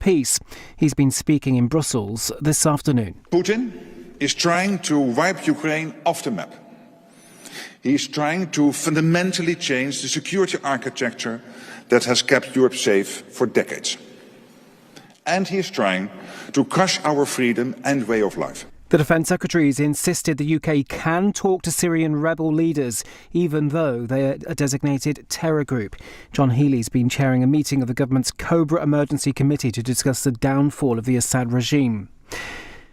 peace. He's been speaking in Brussels this afternoon. Putin is trying to wipe Ukraine off the map. He's trying to fundamentally change the security architecture that has kept Europe safe for decades. And he is trying to crush our freedom and way of life. The Defence Secretary has insisted the UK can talk to Syrian rebel leaders, even though they are a designated terror group. John Healey's been chairing a meeting of the government's Cobra Emergency Committee to discuss the downfall of the Assad regime.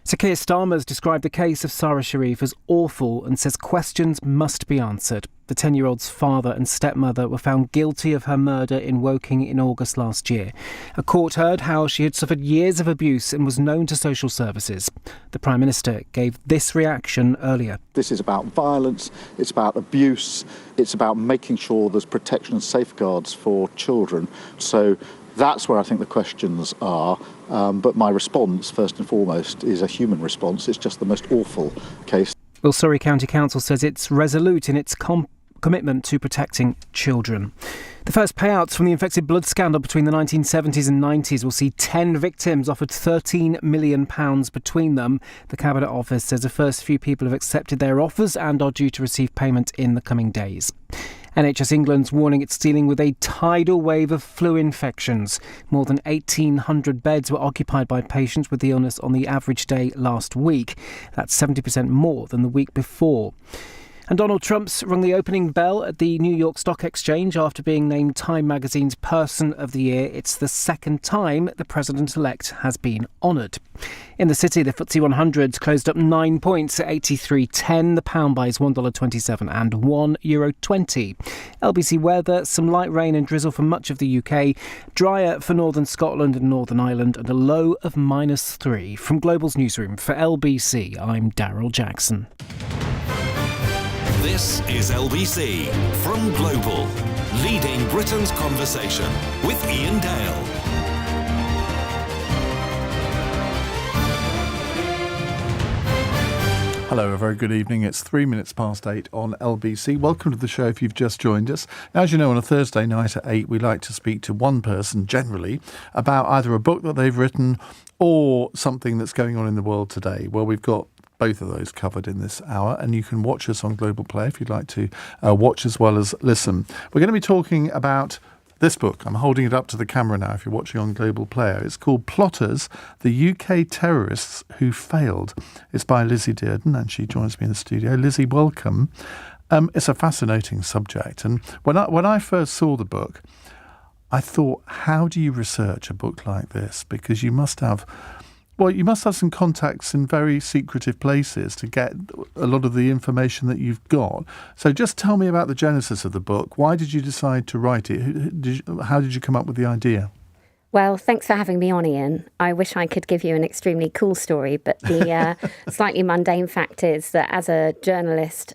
Sir Keir Starmer's described the case of Sarah Sharif as awful and says questions must be answered. The 10-year-old's father and stepmother were found guilty of her murder in Woking in August last year. A court heard how she had suffered years of abuse and was known to social services. The Prime Minister gave this reaction earlier. This is about violence, it's about abuse, it's about making sure there's protection and safeguards for children. So that's where I think the questions are. But my response, first and foremost, is a human response. It's just the most awful case. Well, Surrey County Council says it's resolute in its commitment to protecting children. The first payouts from the infected blood scandal between the 1970s and 90s will see 10 victims offered £13 million between them. The Cabinet Office says the first few people have accepted their offers and are due to receive payment in the coming days. NHS England's warning it's dealing with a tidal wave of flu infections. More than 1,800 beds were occupied by patients with the illness on the average day last week. That's 70% more than the week before. And Donald Trump's rung the opening bell at the New York Stock Exchange after being named Time magazine's Person of the Year. It's the second time the president-elect has been honoured. In the city, the FTSE 100 closed up 9 points at 83.10. The pound buys $1.27 and €1.20. LBC weather, some light rain and drizzle for much of the UK. Drier for northern Scotland and Northern Ireland and a low of -3. From Global's newsroom for LBC, I'm Daryl Jackson. This is LBC from Global, leading Britain's conversation with Iain Dale. Hello, a very good evening. It's 8:03 on LBC. Welcome to the show if you've just joined us. Now, as you know, on a Thursday night at 8, we like to speak to one person, generally, about either a book that they've written or something that's going on in the world today. Well, we've got both of those covered in this hour, and you can watch us on Global Play if you'd like to watch as well as listen. We're going to be talking about this book. I'm holding it up to the camera now if you're watching on Global Player. It's called Plotters, the UK Terrorists Who Failed. It's by Lizzie Dearden, and she joins me in the studio. Lizzie, welcome. It's a fascinating subject, and when I first saw the book, I thought, how do you research a book like this? Because you must have some contacts in very secretive places to get a lot of the information that you've got. So just tell me about the genesis of the book. Why did you decide to write it? How did you come up with the idea? Well, thanks for having me on, Ian. I wish I could give you an extremely cool story, but the slightly mundane fact is that as a journalist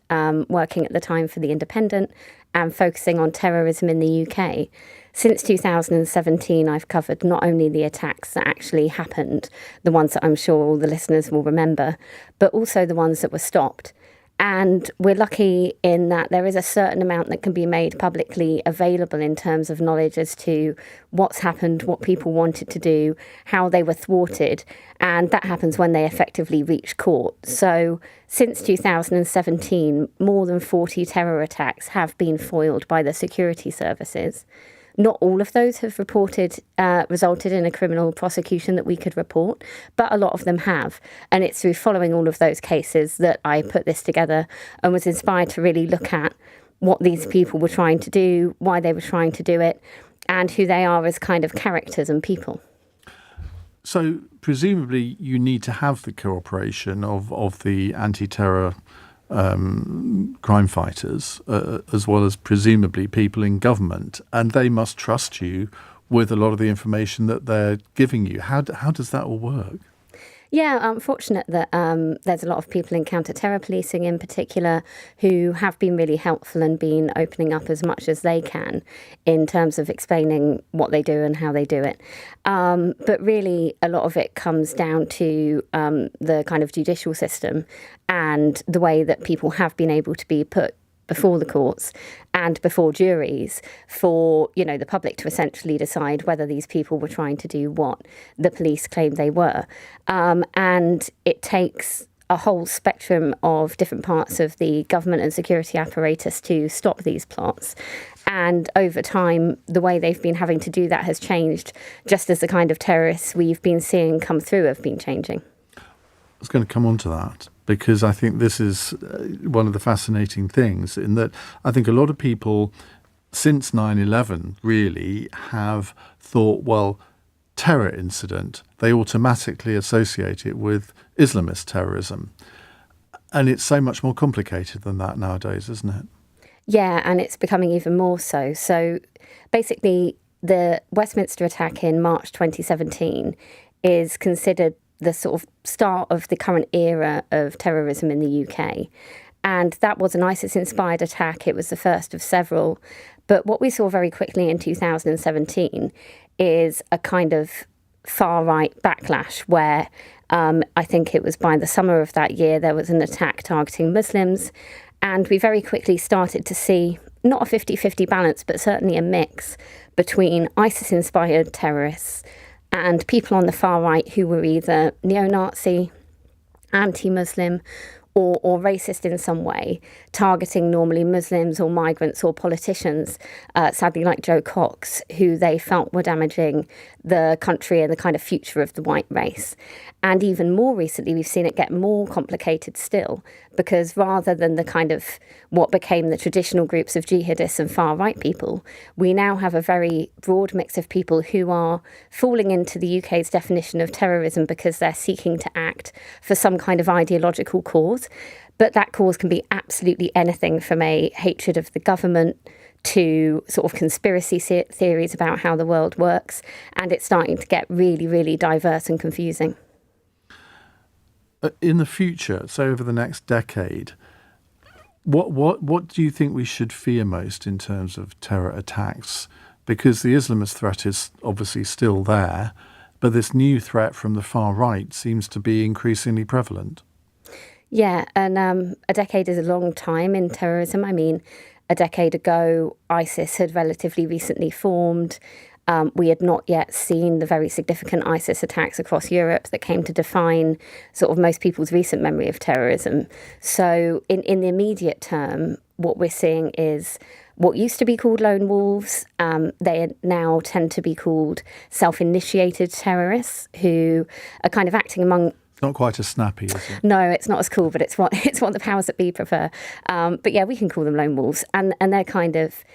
working at the time for The Independent and focusing on terrorism in the UK, since 2017, I've covered not only the attacks that actually happened, the ones that I'm sure all the listeners will remember, but also the ones that were stopped. And we're lucky in that there is a certain amount that can be made publicly available in terms of knowledge as to what's happened, what people wanted to do, how they were thwarted. And that happens when they effectively reach court. So since 2017, more than 40 terror attacks have been foiled by the security services. Not all of those have resulted in a criminal prosecution that we could report, but a lot of them have. And it's through following all of those cases that I put this together and was inspired to really look at what these people were trying to do, why they were trying to do it, and who they are as kind of characters and people. So presumably you need to have the cooperation of the anti-terror crime fighters, as well as presumably people in government, and they must trust you with a lot of the information that they're giving you. How does that all work? Yeah, I'm fortunate that there's a lot of people in counter-terror policing in particular who have been really helpful and been opening up as much as they can in terms of explaining what they do and how they do it. But really, a lot of it comes down to the kind of judicial system and the way that people have been able to be put before the courts and before juries for, the public to essentially decide whether these people were trying to do what the police claimed they were. And it takes a whole spectrum of different parts of the government and security apparatus to stop these plots. And over time, the way they've been having to do that has changed, just as the kind of terrorists we've been seeing come through have been changing. I was going to come on to that, because I think this is one of the fascinating things, in that I think a lot of people since 9/11 really have thought, well, terror incident, they automatically associate it with Islamist terrorism. And it's so much more complicated than that nowadays, isn't it? Yeah, and it's becoming even more so. So basically, the Westminster attack in March 2017 is considered the sort of start of the current era of terrorism in the UK. And that was an ISIS-inspired attack. It was the first of several. But what we saw very quickly in 2017 is a kind of far-right backlash where I think it was by the summer of that year, there was an attack targeting Muslims. And we very quickly started to see not a 50-50 balance, but certainly a mix between ISIS-inspired terrorists and people on the far right who were either neo-Nazi, anti-Muslim, or racist in some way, targeting normally Muslims or migrants or politicians, sadly like Joe Cox, who they felt were damaging the country and the kind of future of the white race. And even more recently, we've seen it get more complicated still, because rather than the kind of what became the traditional groups of jihadists and far-right people, we now have a very broad mix of people who are falling into the UK's definition of terrorism because they're seeking to act for some kind of ideological cause. But that cause can be absolutely anything from a hatred of the government to sort of conspiracy theories about how the world works. And it's starting to get really, really diverse and confusing. In the future, so over the next decade, what do you think we should fear most in terms of terror attacks? Because the Islamist threat is obviously still there, but this new threat from the far right seems to be increasingly prevalent. Yeah, and a decade is a long time in terrorism. I mean, a decade ago, ISIS had relatively recently formed. We had not yet seen the very significant ISIS attacks across Europe that came to define sort of most people's recent memory of terrorism. So in the immediate term, what we're seeing is what used to be called lone wolves. They now tend to be called self-initiated terrorists who are kind of acting among... Not quite as snappy, is it? No, it's not as cool, but it's what the powers that be prefer. But yeah, we can call them lone wolves. And they're kind of...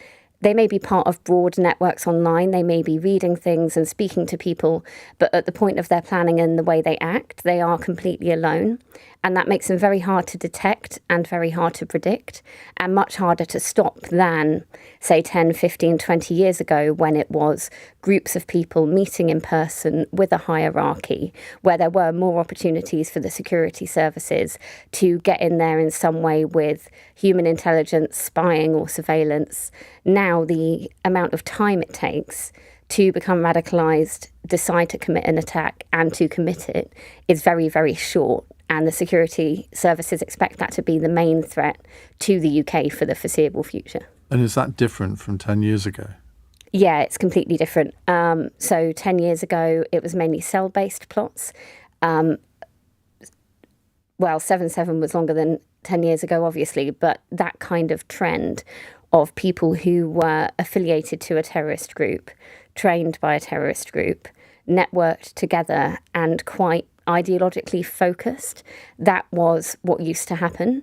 They may be part of broad networks online. They may be reading things and speaking to people, but at the point of their planning and the way they act, they are completely alone. And that makes them very hard to detect and very hard to predict and much harder to stop than, say, 10, 15, 20 years ago when it was groups of people meeting in person with a hierarchy where there were more opportunities for the security services to get in there in some way with human intelligence, spying or surveillance. Now the amount of time it takes to become radicalised, decide to commit an attack and to commit it is very, very short. And the security services expect that to be the main threat to the UK for the foreseeable future. And is that different from 10 years ago? Yeah, it's completely different. So 10 years ago, it was mainly cell-based plots. Well, 7/7 was longer than 10 years ago, obviously, but that kind of trend of people who were affiliated to a terrorist group, trained by a terrorist group, networked together and quite ideologically focused, that was what used to happen.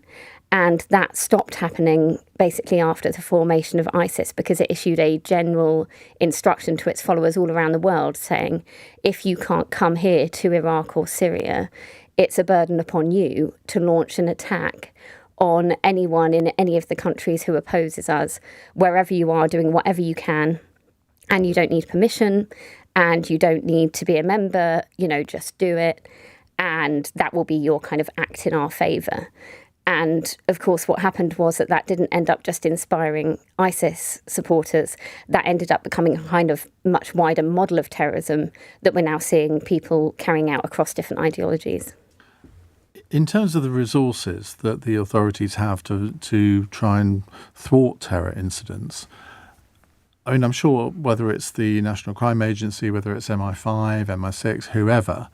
And that stopped happening basically after the formation of ISIS because it issued a general instruction to its followers all around the world saying, if you can't come here to Iraq or Syria, it's a burden upon you to launch an attack on anyone in any of the countries who opposes us, wherever you are, doing whatever you can. And you don't need permission and you don't need to be a member, just do it. And that will be your kind of act in our favour. And of course, what happened was that didn't end up just inspiring ISIS supporters. That ended up becoming a kind of much wider model of terrorism that we're now seeing people carrying out across different ideologies. In terms of the resources that the authorities have to try and thwart terror incidents, I mean, I'm sure whether it's the National Crime Agency, whether it's MI5, MI6, whoever,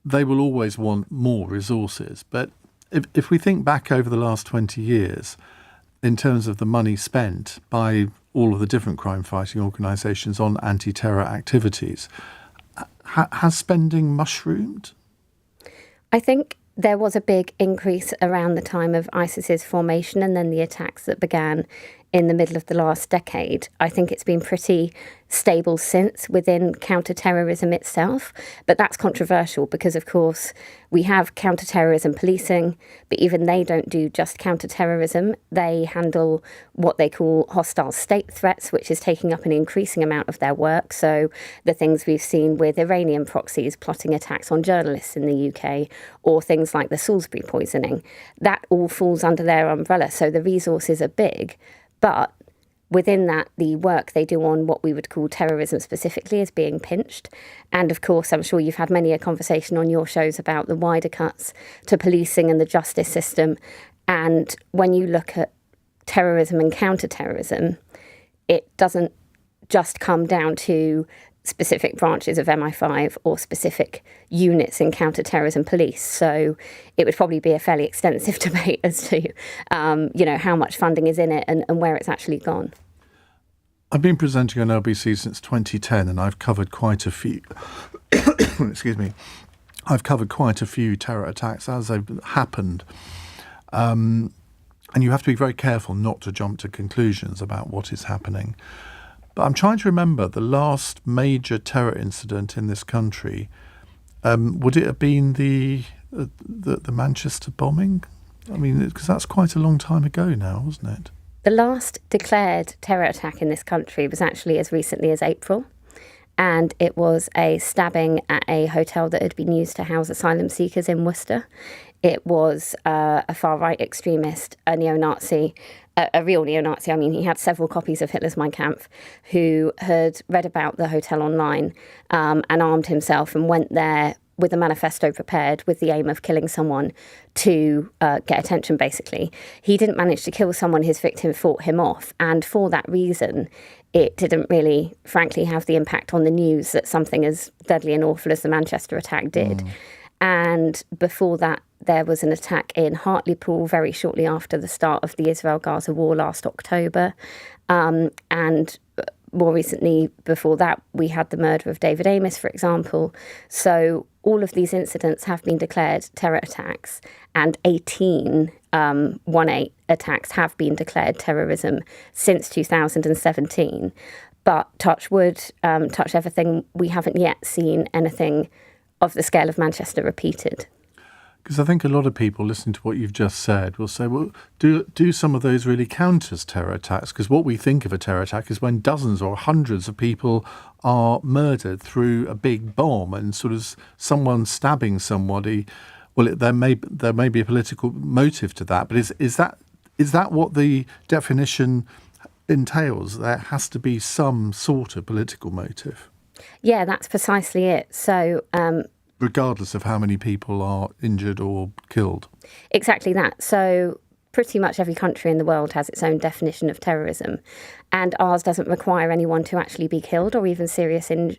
they will always want more resources. But if we think back over the last 20 years, in terms of the money spent by all of the different crime-fighting organisations on anti-terror activities, has spending mushroomed? I think there was a big increase around the time of ISIS's formation and then the attacks that began in the middle of the last decade. I think it's been pretty stable since within counter-terrorism itself, but that's controversial because, of course, we have counter-terrorism policing, but even they don't do just counter-terrorism. They handle what they call hostile state threats, which is taking up an increasing amount of their work. So the things we've seen with Iranian proxies plotting attacks on journalists in the UK, or things like the Salisbury poisoning, that all falls under their umbrella. So the resources are big, but within that, the work they do on what we would call terrorism specifically is being pinched. And of course, I'm sure you've had many a conversation on your shows about the wider cuts to policing and the justice system. And when you look at terrorism and counter-terrorism, it doesn't just come down to specific branches of MI5 or specific units in counter-terrorism police. So it would probably be a fairly extensive debate as to, how much funding is in it and where it's actually gone. I've been presenting on LBC since 2010 and I've covered quite a few, excuse me, I've covered quite a few terror attacks as they've happened. And you have to be very careful not to jump to conclusions about what is happening. But I'm trying to remember the last major terror incident in this country. Would it have been the Manchester bombing? I mean, because that's quite a long time ago now, wasn't it? The last declared terror attack in this country was actually as recently as April. And it was a stabbing at a hotel that had been used to house asylum seekers in Worcester. It was a far-right extremist, a neo-Nazi, a real neo-Nazi. I mean, he had several copies of Hitler's Mein Kampf, who had read about the hotel online and armed himself and went there with a manifesto prepared with the aim of killing someone to get attention, basically. He didn't manage to kill someone. His victim fought him off. And for that reason, it didn't really, frankly, have the impact on the news that something as deadly and awful as the Manchester attack did. And before that, there was an attack in Hartlepool very shortly after the start of the Israel-Gaza war last October. And more recently, before that, we had the murder of David Amos, for example. So all of these incidents have been declared terror attacks, and 18 1/8 attacks have been declared terrorism since 2017. But touch wood, touch everything, we haven't yet seen anything of the scale of Manchester repeated. Because I think a lot of people listening to what you've just said will say, well, do some of those really count as terror attacks? Because what we think of a terror attack is when dozens or hundreds of people are murdered through a big bomb and sort of someone stabbing somebody. Well, there may be a political motive to that, but is that what the definition entails? There has to be some sort of political motive. Yeah, that's precisely it. So regardless of how many people are injured or killed. Exactly that. So pretty much every country in the world has its own definition of terrorism, and ours doesn't require anyone to actually be killed or even seriously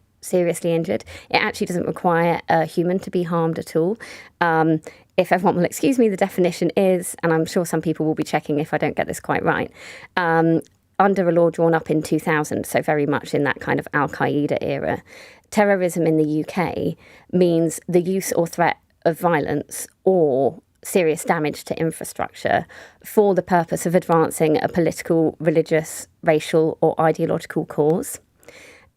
injured. It actually doesn't require a human to be harmed at all. If everyone will excuse me, the definition is, and I'm sure some people will be checking if I don't get this quite right, under a law drawn up in 2000, so very much in that kind of Al-Qaeda era, terrorism in the UK means the use or threat of violence or serious damage to infrastructure for the purpose of advancing a political, religious, racial or ideological cause.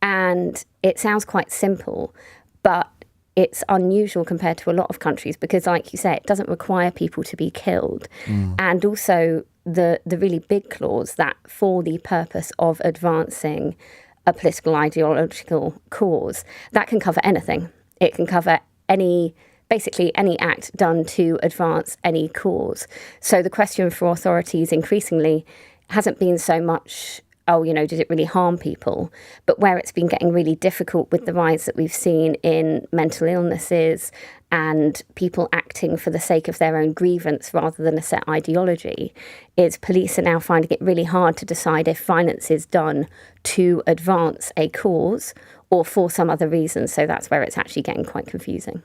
And it sounds quite simple, but it's unusual compared to a lot of countries because, like you say, it doesn't require people to be killed. And also the really big clause that for the purpose of advancing a political ideological cause, that can cover anything. It can cover basically any act done to advance any cause. So the question for authorities increasingly hasn't been so much oh, did it really harm people? But where it's been getting really difficult with the rise that we've seen in mental illnesses and people acting for the sake of their own grievance rather than a set ideology, is police are now finding it really hard to decide if violence is done to advance a cause or for some other reason. So that's where it's actually getting quite confusing.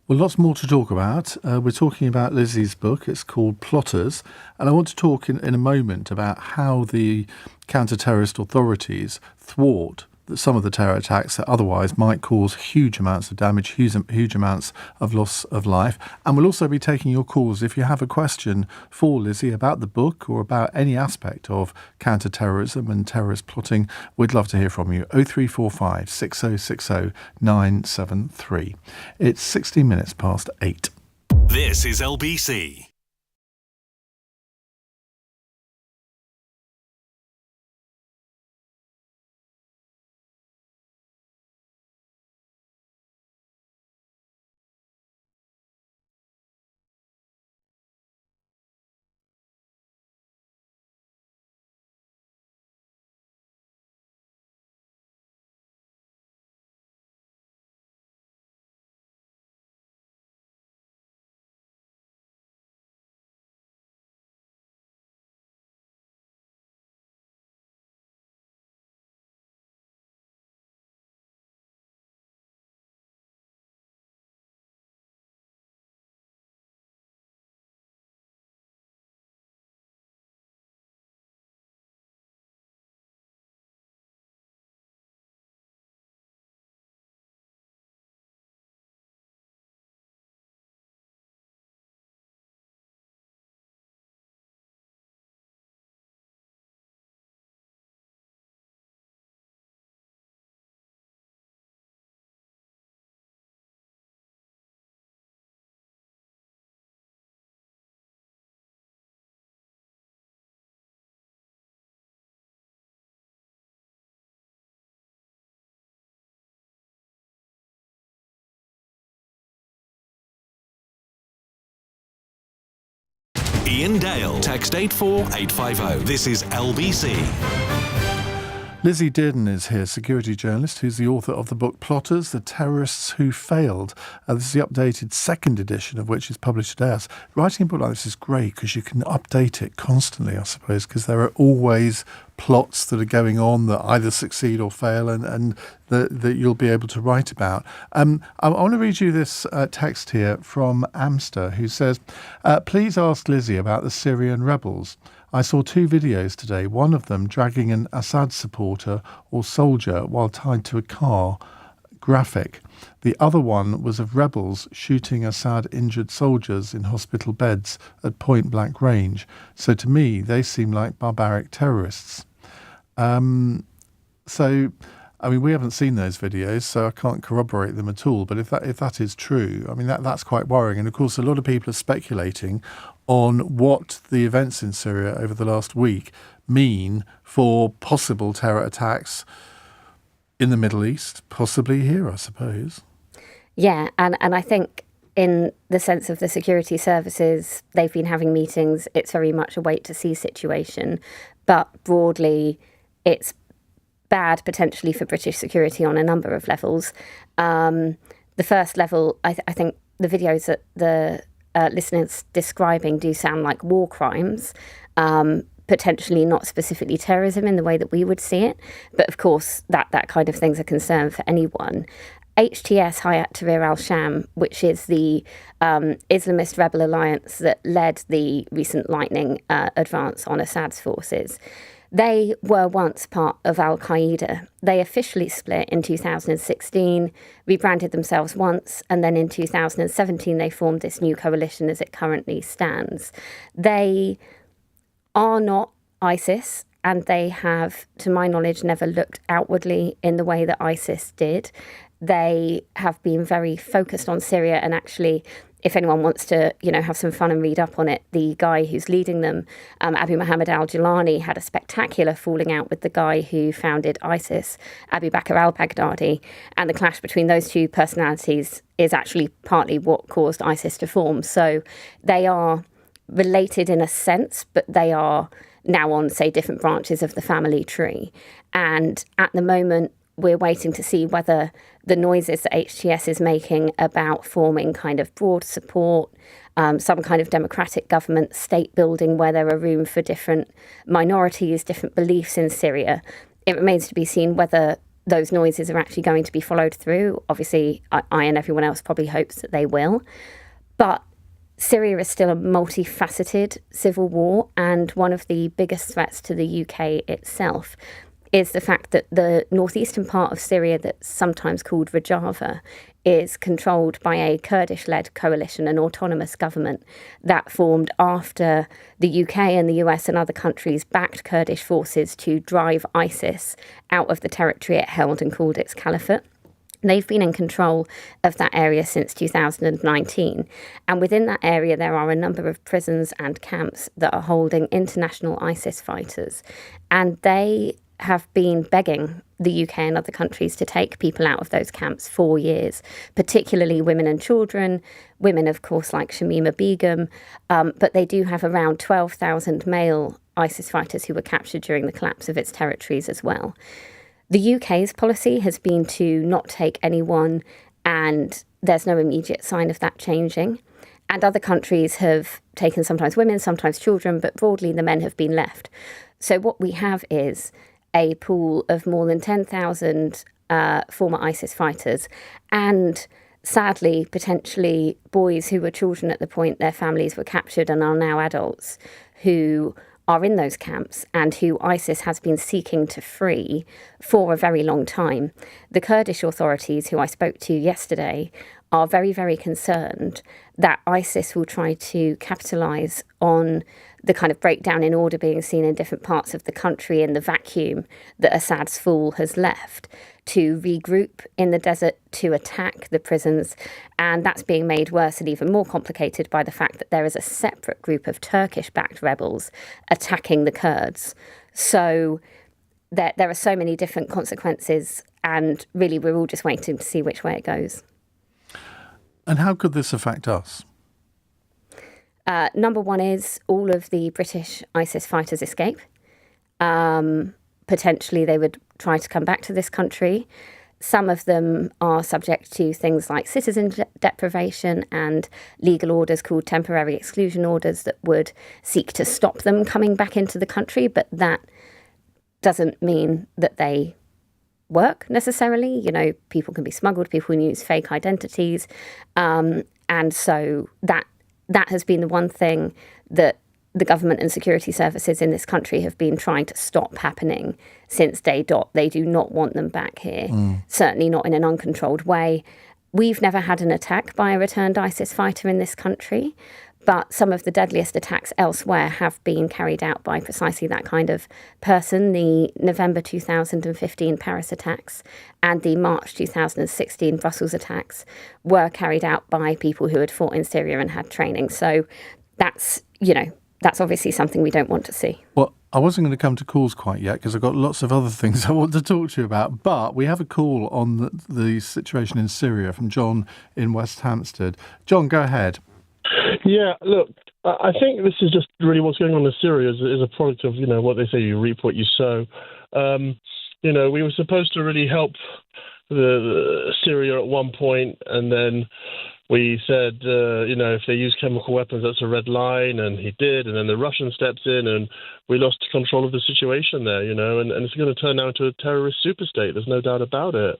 Well, lots more to talk about. We're talking about Lizzie's book. It's called Plotters. And I want to talk in a moment about how the counter-terrorist authorities thwart some of the terror attacks that otherwise might cause huge amounts of damage, huge amounts of loss of life. And we'll also be taking your calls if you have a question for Lizzie about the book or about any aspect of counter-terrorism and terrorist plotting. We'd love to hear from you. 0345 6060 973. It's 16 minutes past 8. This is LBC. Iain Dale. Text 84850. This is LBC. Lizzie Dearden is here, security journalist, who's the author of the book Plotters, The Terrorists Who Failed. This is the updated second edition of which is published today. Writing a book like this is great because you can update it constantly, I suppose, because there are always plots that are going on that either succeed or fail and that you'll be able to write about. I want to read you this text here from Amster, who says, please ask Lizzie about the Syrian rebels. I saw 2 videos today, one of them dragging an Assad supporter or soldier while tied to a car. Graphic. The other one was of rebels shooting Assad injured soldiers in hospital beds at point blank range. So to me, they seem like barbaric terrorists. We haven't seen those videos, so I can't corroborate them at all. But if that is true, that's quite worrying. And of course, a lot of people are speculating on what the events in Syria over the last week mean for possible terror attacks in the Middle East, possibly here, I suppose. Yeah, and I think in the sense of the security services, they've been having meetings. It's very much a wait-to-see situation. But broadly, it's bad potentially for British security on a number of levels. The first level, I think the videos that the listeners describing do sound like war crimes, potentially not specifically terrorism in the way that we would see it. But of course, that kind of thing's a concern for anyone. HTS, Hayat Tahrir al-Sham, which is the Islamist rebel alliance that led the recent lightning advance on Assad's forces, they were once part of al-Qaeda. They officially split in 2016, rebranded themselves once, and then in 2017 they formed this new coalition as it currently stands. They are not ISIS, and they have, to my knowledge, never looked outwardly in the way that ISIS did. They have been very focused on Syria, and actually, if anyone wants to, have some fun and read up on it, the guy who's leading them, Abu Muhammad al-Jilani, had a spectacular falling out with the guy who founded ISIS, Abu Bakr al-Baghdadi, and the clash between those two personalities is actually partly what caused ISIS to form. So they are related in a sense, but they are now on, say, different branches of the family tree. And at the moment, we're waiting to see whether the noises that HTS is making about forming kind of broad support, some kind of democratic government, state building where there are room for different minorities, different beliefs in Syria. It remains to be seen whether those noises are actually going to be followed through. Obviously, I and everyone else probably hopes that they will. But Syria is still a multifaceted civil war, and one of the biggest threats to the UK itself is the fact that the northeastern part of Syria, that's sometimes called Rojava, is controlled by a Kurdish-led coalition, an autonomous government that formed after the UK and the US and other countries backed Kurdish forces to drive ISIS out of the territory it held and called its caliphate. They've been in control of that area since 2019. And within that area, there are a number of prisons and camps that are holding international ISIS fighters. And they have been begging the UK and other countries to take people out of those camps for years, particularly women and children, women, of course, like Shamima Begum. But they do have around 12,000 male ISIS fighters who were captured during the collapse of its territories as well. The UK's policy has been to not take anyone, and there's no immediate sign of that changing. And other countries have taken sometimes women, sometimes children, but broadly the men have been left. So what we have is a pool of more than 10,000 former ISIS fighters and, sadly, potentially boys who were children at the point their families were captured and are now adults who are in those camps and who ISIS has been seeking to free for a very long time. The Kurdish authorities, who I spoke to yesterday, are very, very concerned that ISIS will try to capitalise on the kind of breakdown in order being seen in different parts of the country and the vacuum that Assad's fall has left to regroup in the desert to attack the prisons. And that's being made worse and even more complicated by the fact that there is a separate group of Turkish-backed rebels attacking the Kurds. So there are so many different consequences, and really we're all just waiting to see which way it goes. And how could this affect us? Number one is all of the British ISIS fighters escape. Potentially they would try to come back to this country. Some of them are subject to things like citizen deprivation and legal orders called temporary exclusion orders that would seek to stop them coming back into the country, but that doesn't mean that they work necessarily. You know, people can be smuggled, people can use fake identities. And so that has been the one thing that the government and security services in this country have been trying to stop happening since day dot. They do not want them back here, certainly not in an uncontrolled way. We've never had an attack by a returned ISIS fighter in this country, but some of the deadliest attacks elsewhere have been carried out by precisely that kind of person. The November 2015 Paris attacks and the March 2016 Brussels attacks were carried out by people who had fought in Syria and had training. So that's obviously something we don't want to see. Well, I wasn't going to come to calls quite yet because I've got lots of other things I want to talk to you about. But we have a call on the situation in Syria from John in West Hampstead. John, go ahead. Yeah, look, I think this is just really what's going on in Syria is a product of, what they say, you reap what you sow. We were supposed to really help the Syria at one point, and then we said, if they use chemical weapons, that's a red line, and he did, and then the Russian steps in, and we lost control of the situation there, and it's going to turn now into a terrorist superstate. There's no doubt about it.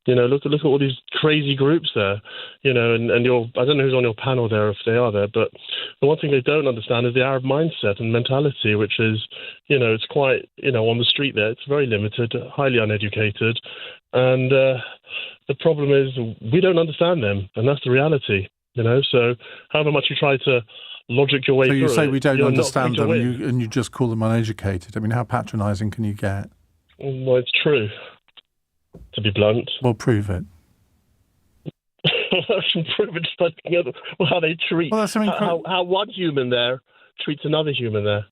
Look at all these crazy groups there, and I don't know who's on your panel there, if they are there, but the one thing they don't understand is the Arab mindset and mentality, which is, it's quite, on the street there, it's very limited, highly uneducated, and the problem is we don't understand them, and that's the reality, so however much you try to logic your way through it. So you say we don't understand them and you just call them uneducated. I mean, how patronising can you get? Well, it's true. To be blunt. Well, prove it. Prove it by how they treat, how one human there treats another human there.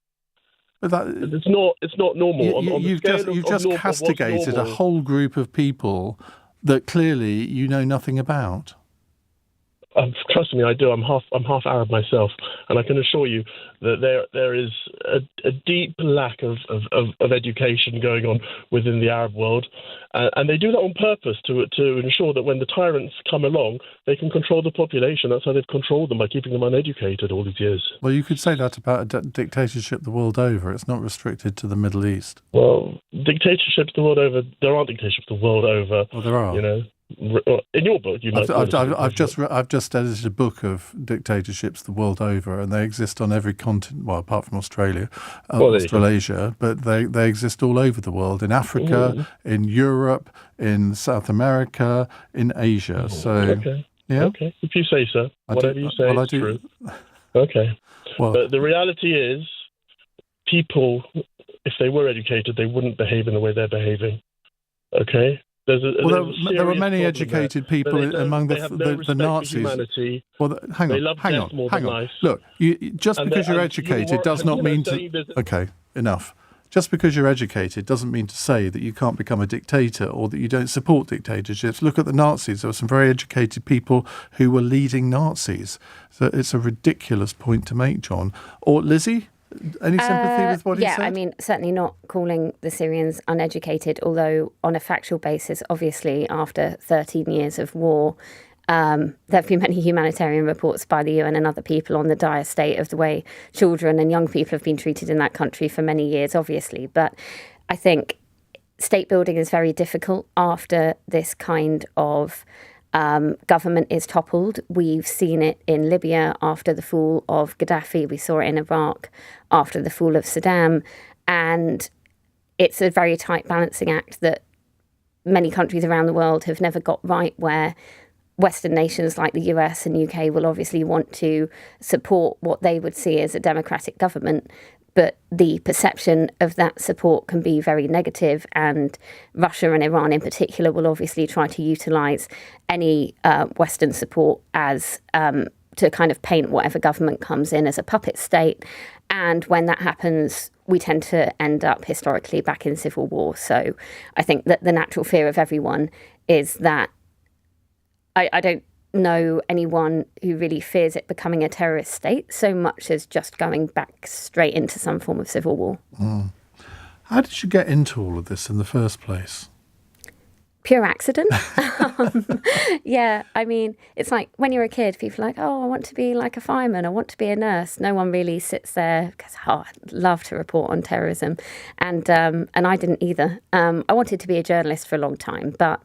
But it's not normal. You've just castigated a whole group of people that clearly you know nothing about. Trust me, I do. I'm half Arab myself, and I can assure you that there is a deep lack of education going on within the Arab world, and they do that on purpose to ensure that when the tyrants come along, they can control the population. That's how they've controlled them, by keeping them uneducated all these years. Well, you could say that about a dictatorship the world over. It's not restricted to the Middle East. Well, dictatorships the world over. There aren't dictatorships the world over. Well, there are. You know. In your book, you might. I've just edited a book of dictatorships the world over, and they exist on every continent. Well, apart from Australia, Australasia, but they exist all over the world. In Africa, in Europe, in South America, in Asia. So, okay. Yeah. Okay, if you say so. Whatever you say is true. Okay. Well, but the reality is, people, if they were educated, they wouldn't behave in the way they're behaving. Okay. There were many educated people among the Nazis. Well, hang on. Life. Look, just because you're educated does not mean to. Okay, enough. Just because you're educated doesn't mean to say that you can't become a dictator or that you don't support dictatorships. Look at the Nazis. There were some very educated people who were leading Nazis. So it's a ridiculous point to make, John. Or Lizzie? Any sympathy with what he said? Yeah, I mean, certainly not calling the Syrians uneducated, although on a factual basis, obviously, after 13 years of war, there have been many humanitarian reports by the UN and other people on the dire state of the way children and young people have been treated in that country for many years, obviously. But I think state building is very difficult after this kind of government is toppled. We've seen it in Libya after the fall of Gaddafi. We saw it in Iraq after the fall of Saddam. And it's a very tight balancing act that many countries around the world have never got right, where Western nations like the US and UK will obviously want to support what they would see as a democratic government. But the perception of that support can be very negative, and Russia and Iran in particular will obviously try to utilise any Western support as to kind of paint whatever government comes in as a puppet state. And when that happens, we tend to end up historically back in civil war. So I think that the natural fear of everyone is that I don't know anyone who really fears it becoming a terrorist state so much as just going back straight into some form of civil war. How did you get into all of this in the first place? Pure accident. Yeah, I mean, it's like when you're a kid, people are like, oh, I want to be like a fireman, I want to be a nurse. No one really sits there because, I'd love to report on terrorism. And I didn't either. I wanted to be a journalist for a long time, but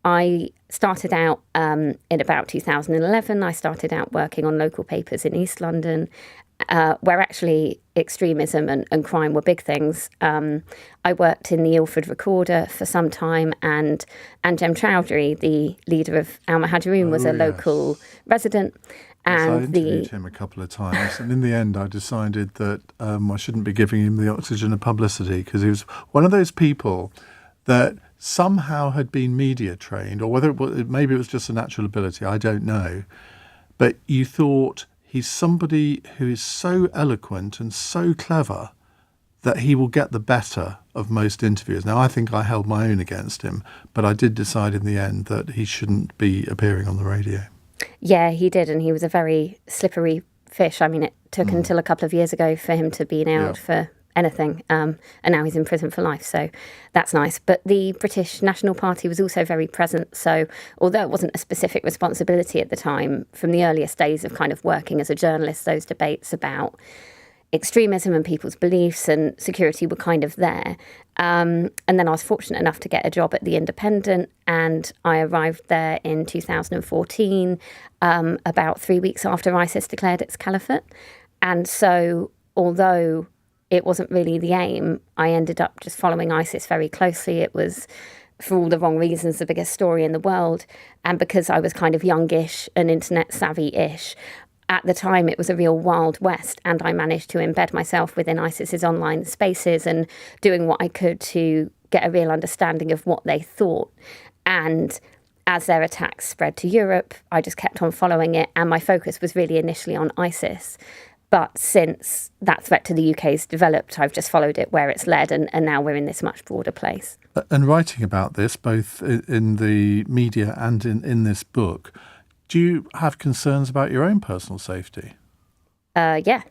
I started out in about 2011. I started out working on local papers in East London, where actually extremism and crime were big things. I worked in the Ilford Recorder for some time, and Anjem Chowdhury, the leader of Al Muhajiroon, was a local resident. And I interviewed him a couple of times, and in the end I decided that I shouldn't be giving him the oxygen of publicity, because he was one of those people that somehow had been media trained, or whether maybe it was just a natural ability, I don't know. But you thought, he's somebody who is so eloquent and so clever that he will get the better of most interviewers. Now, I think I held my own against him, but I did decide in the end that he shouldn't be appearing on the radio. Yeah, he did, and he was a very slippery fish. I mean, it took until a couple of years ago for him to be nailed for anything, and now he's in prison for life, so that's nice. But the British National Party was also very present, so although it wasn't a specific responsibility at the time, from the earliest days of kind of working as a journalist, those debates about extremism and people's beliefs and security were kind of there. And then I was fortunate enough to get a job at The Independent, and I arrived there in 2014, about 3 weeks after ISIS declared its caliphate. And so although it wasn't really the aim, I ended up just following ISIS very closely. It was, for all the wrong reasons, the biggest story in the world. And because I was kind of youngish and internet savvy-ish, at the time it was a real Wild West, and I managed to embed myself within ISIS's online spaces and doing what I could to get a real understanding of what they thought. And as their attacks spread to Europe, I just kept on following it, and my focus was really initially on ISIS. But since that threat to the UK has developed, I've just followed it where it's led, and now we're in this much broader place. And writing about this, both in the media and in this book, Do you have concerns about your own personal safety? Yeah.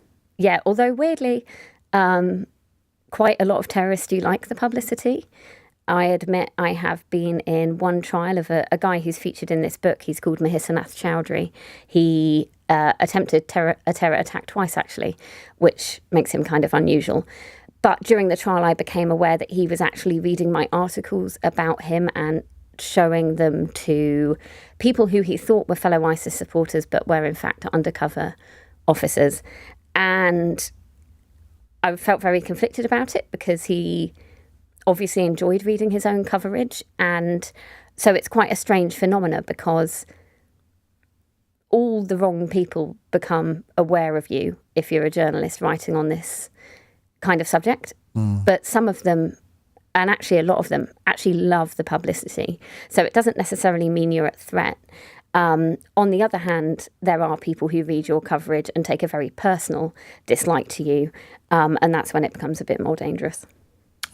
Although weirdly, quite a lot of terrorists do like the publicity. I admit I have been in one trial of a guy who's featured in this book. He's called Mahisanath Chowdhury. He attempted a terror attack twice, actually, which makes him kind of unusual. But during the trial, I became aware that he was actually reading my articles about him and showing them to people who he thought were fellow ISIS supporters, but were in fact undercover officers. And I felt very conflicted about it because he obviously enjoyed reading his own coverage. And so it's quite a strange phenomena because all the wrong people become aware of you if you're a journalist writing on this kind of subject. But some of them, and actually a lot of them, actually love the publicity. So it doesn't necessarily mean you're at threat. On the other hand, there are people who read your coverage and take a very personal dislike to you. And that's when it becomes a bit more dangerous.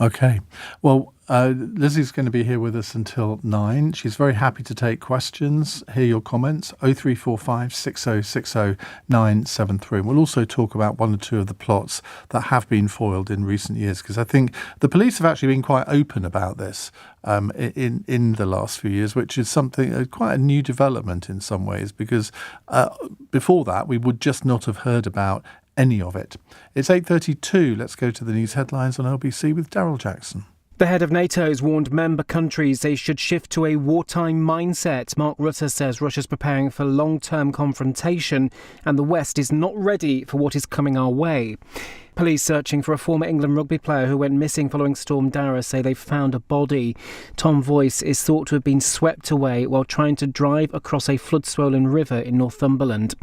Okay. Well, Lizzie's going to be here with us until 9. She's very happy to take questions, hear your comments, 0345 6060 973. And we'll also talk about one or two of the plots that have been foiled in recent years, because I think the police have actually been quite open about this in the last few years, which is something, quite a new development in some ways, because before that we would just not have heard about any of it. It's 8:32. Let's go to the news headlines on LBC with Daryl Jackson. The head of NATO has warned member countries they should shift to a wartime mindset. Mark Rutte says Russia's preparing for long-term confrontation and the West is not ready for what is coming our way. Police searching for a former England rugby player who went missing following Storm Dara say they've found a body. Tom Voice is thought to have been swept away while trying to drive across a flood-swollen river in Northumberland.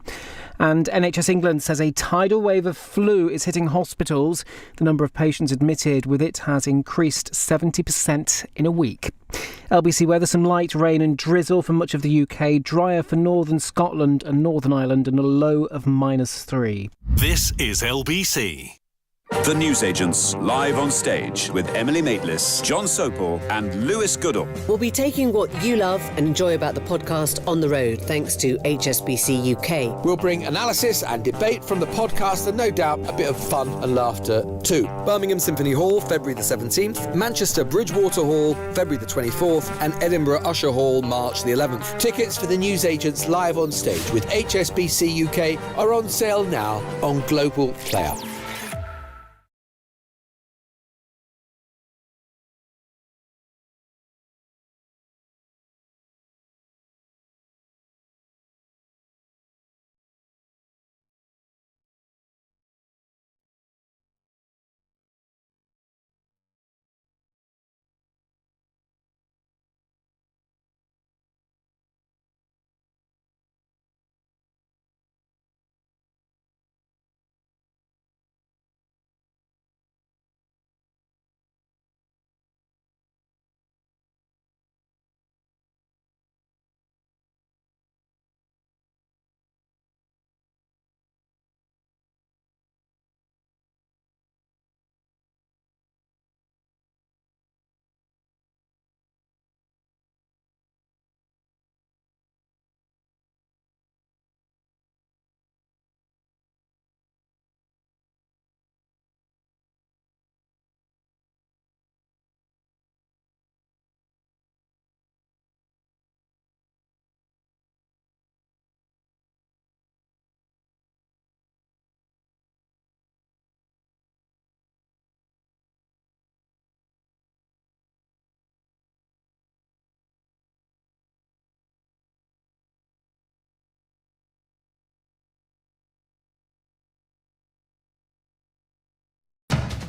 And NHS England says a tidal wave of flu is hitting hospitals. The number of patients admitted with it has increased 70% in a week. LBC weather, some light rain and drizzle for much of the UK, drier for northern Scotland and Northern Ireland, and a low of -3. This is LBC. The Newsagents, live on stage with Emily Maitlis, John Sopel and Lewis Goodall. We'll be taking what you love and enjoy about the podcast on the road, thanks to HSBC UK. We'll bring analysis and debate from the podcast and no doubt a bit of fun and laughter too. Birmingham Symphony Hall, February the 17th, Manchester Bridgewater Hall, February the 24th, and Edinburgh Usher Hall, March the 11th. Tickets for the Newsagents live on stage with HSBC UK are on sale now on Global Player.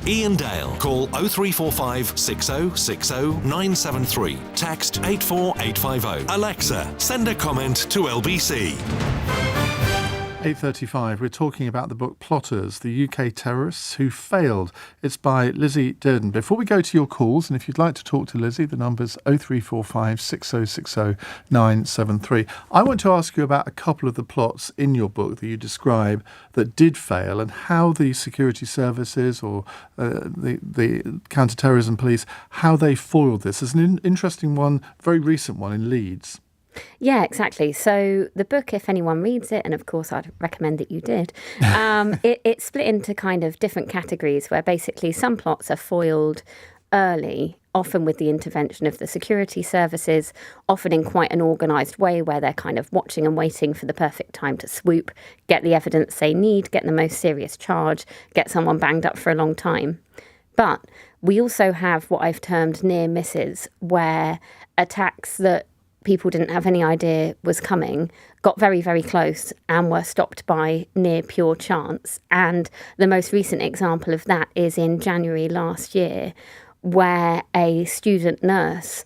Iain Dale. Call 0345 6060 973. Text 84850. Alexa, send a comment to LBC. 8:35. We're talking about the book Plotters, the UK Terrorists Who Failed. It's by Lizzie Dearden. Before we go to your calls, and if you'd like to talk to Lizzie, the number's 0345 6060 973. I want to ask you about a couple of the plots in your book that you describe that did fail, and how the security services or the counter-terrorism police, how they foiled this. There's an interesting one, very recent one in Leeds. Yeah, exactly. So the book, if anyone reads it, and of course I'd recommend that you did, it's split into kind of different categories where basically some plots are foiled early, often with the intervention of the security services, often in quite an organised way where they're kind of watching and waiting for the perfect time to swoop, get the evidence they need, get the most serious charge, get someone banged up for a long time. But we also have what I've termed near misses, where attacks that people didn't have any idea was coming, got very, very close and were stopped by near pure chance. And the most recent example of that is in January last year, where a student nurse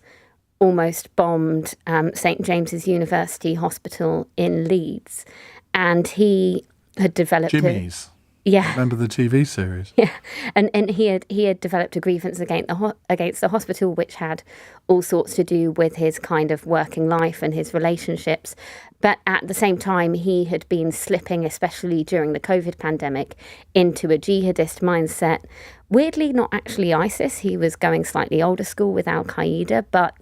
almost bombed St James's University Hospital in Leeds. And he had developed... Jimmy's. Yeah. Remember the TV series? Yeah, and he had developed a grievance against the hospital, which had all sorts to do with his kind of working life and his relationships. But at the same time, he had been slipping, especially during the COVID pandemic, into a jihadist mindset. Weirdly, not actually ISIS. He was going slightly older school with Al-Qaeda, but